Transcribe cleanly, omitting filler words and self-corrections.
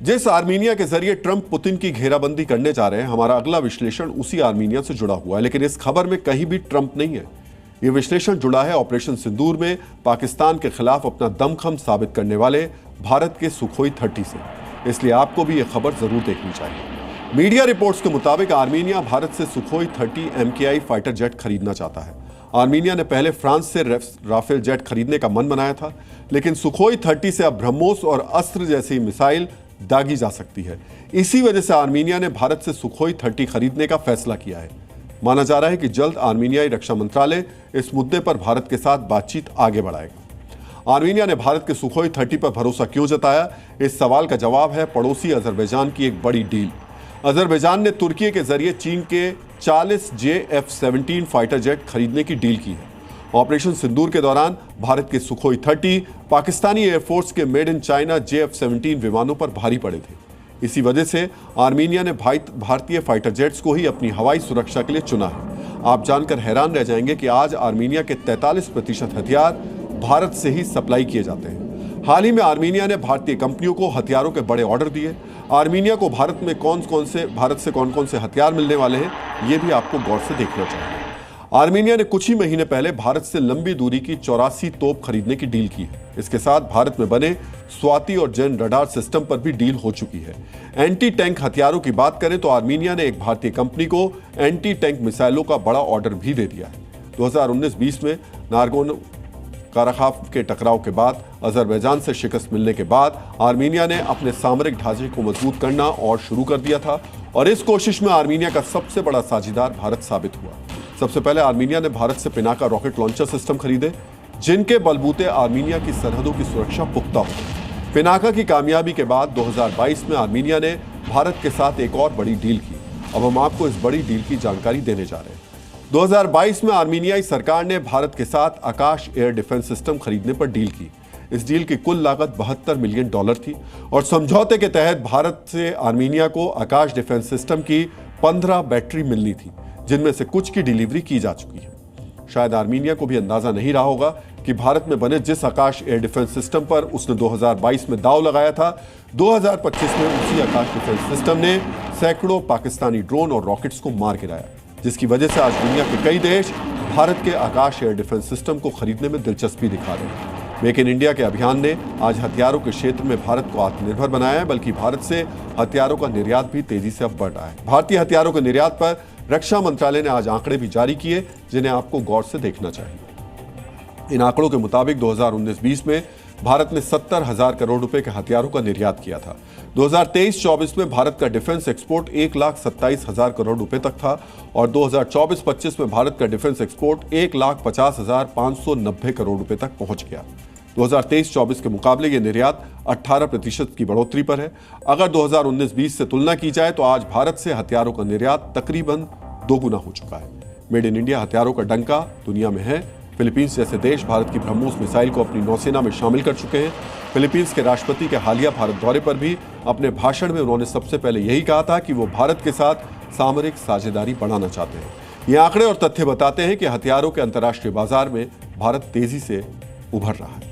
जिस आर्मीनिया के जरिए ट्रंप पुतिन की घेराबंदी करने जा रहे हैं, हमारा अगला विश्लेषण उसी आर्मीनिया से जुड़ा हुआ है। लेकिन इस खबर में कहीं भी ट्रंप नहीं है। यह विश्लेषण जुड़ा है ऑपरेशन सिंदूर में पाकिस्तान के खिलाफ अपना दमखम साबित करने वाले भारत के सुखोई 30 से। इसलिए आपको भी यह खबर जरूर देखनी चाहिए। मीडिया रिपोर्ट्स के मुताबिक आर्मीनिया भारत से सुखोई 30 MKI फाइटर जेट खरीदना चाहता है। आर्मीनिया ने पहले फ्रांस से राफेल जेट खरीदने का मन बनाया था, लेकिन सुखोई 30 से अब ब्रह्मोस और अस्त्र जैसी मिसाइल दागी जा सकती है। इसी वजह से आर्मीनिया ने भारत से सुखोई 30 खरीदने का फैसला किया है। माना जा रहा है कि जल्द आर्मीनियाई रक्षा मंत्रालय इस मुद्दे पर भारत के साथ बातचीत आगे बढ़ाएगा। आर्मीनिया ने भारत के सुखोई 30 पर भरोसा क्यों जताया? इस सवाल का जवाब है पड़ोसी अजरबैजान की एक बड़ी डील। अजरबैजान ने तुर्की के जरिए चीन के 40 JF-17 फाइटर जेट खरीदने की डील की है। ऑपरेशन सिंदूर के दौरान भारत के सुखोई 30 पाकिस्तानी एयरफोर्स के मेड इन चाइना JF-17 विमानों पर भारी पड़े थे। इसी वजह से आर्मीनिया ने भारतीय फाइटर जेट्स को ही अपनी हवाई सुरक्षा के लिए चुना है। आप जानकर हैरान रह जाएंगे कि आज आर्मीनिया के 43% हथियार भारत से ही सप्लाई किए जाते हैं। हाल ही में आर्मीनिया ने भारतीय कंपनियों को हथियारों के बड़े ऑर्डर दिए। आर्मीनिया को भारत से कौन कौन से हथियार मिलने वाले हैं, ये भी आपको गौर से देखना चाहिए। आर्मीनिया ने कुछ ही महीने पहले भारत से लंबी दूरी की 84 तोप खरीदने की डील की है। इसके साथ भारत में बने स्वाति और जैन रडार सिस्टम पर भी डील हो चुकी है। एंटी टैंक हथियारों की बात करें तो आर्मीनिया ने एक भारतीय कंपनी को एंटी टैंक मिसाइलों का बड़ा ऑर्डर भी दे दिया है। 2019-20 में नारगोन काराखाफ के टकराव के बाद अजरबैजान से शिकस्त मिलने के बाद आर्मीनिया ने अपने सामरिक ढांचे को मजबूत करना और शुरू कर दिया था, और इस कोशिश में आर्मीनिया का सबसे बड़ा साझेदार भारत साबित हुआ। सबसे पहले आर्मीनिया ने भारत से पिनाका रॉकेट लॉन्चर सिस्टम खरीदे, जिनके बलबूते आर्मीनिया की सरहदों की सुरक्षा पुख्ता हो गई। पिनाका की कामयाबी के बाद 2022 में आर्मीनिया ने भारत के साथ एक और बड़ी डील की। अब हम आपको इस बड़ी डील की जानकारी देने जा रहे हैं। 2022 में आर्मीनियाई सरकार ने भारत के साथ आकाश एयर डिफेंस सिस्टम खरीदने पर डील की। इस डील की कुल लागत $72 मिलियन थी और समझौते के तहत भारत से आर्मीनिया को आकाश डिफेंस सिस्टम की 15 बैटरी मिलनी थी, जिनमें से कुछ की डिलीवरी की जा चुकी है। शायद आर्मीनिया को भी अंदाजा नहीं रहा होगा कि भारत में बने जिस आकाश एयर डिफेंस सिस्टम पर उसने 2022 में दांव लगाया था, 2025 में उसी आकाश डिफेंस सिस्टम ने सैकड़ों पाकिस्तानी ड्रोन और रॉकेट्स को मार गिराया, जिसकी वजह से आज दुनिया के कई देश भारत के आकाश एयर डिफेंस सिस्टम को खरीदने में दिलचस्पी दिखा रहे हैं। मेक इन इंडिया के अभियान ने आज हथियारों के क्षेत्र में भारत को आत्मनिर्भर बनाया है, बल्कि भारत से हथियारों का निर्यात भी तेजी से अब बढ़ रहा है। भारतीय हथियारों के निर्यात पर रक्षा मंत्रालय ने आज आंकड़े भी जारी किए, जिन्हें आपको गौर से देखना चाहिए। इन आंकड़ों के मुताबिक 2019-20 में भारत ने 70,000 करोड़ रुपए के हथियारों का निर्यात किया था। 2023-24 में भारत का डिफेंस एक्सपोर्ट 1,27,000 करोड़ रुपए तक था और 2024-25 में भारत का डिफेंस एक्सपोर्ट 1,50,590 करोड़ रुपए तक पहुंच गया। 2023-24 के मुकाबले ये निर्यात 18% की बढ़ोतरी पर है। अगर 2019-20 से तुलना की जाए तो आज भारत से हथियारों का निर्यात तकरीबन 2 गुना हो चुका है। मेड इन इंडिया हथियारों का डंका दुनिया में है। फिलीपींस जैसे देश भारत की ब्रह्मोस मिसाइल को अपनी नौसेना में शामिल कर चुके हैं। फिलीपींस के राष्ट्रपति के हालिया भारत दौरे पर भी अपने भाषण में उन्होंने सबसे पहले यही कहा था कि वो भारत के साथ सामरिक साझेदारी बढ़ाना चाहते हैं। ये आंकड़े और तथ्य बताते हैं कि हथियारों के अंतर्राष्ट्रीय बाजार में भारत तेजी से उभर रहा है।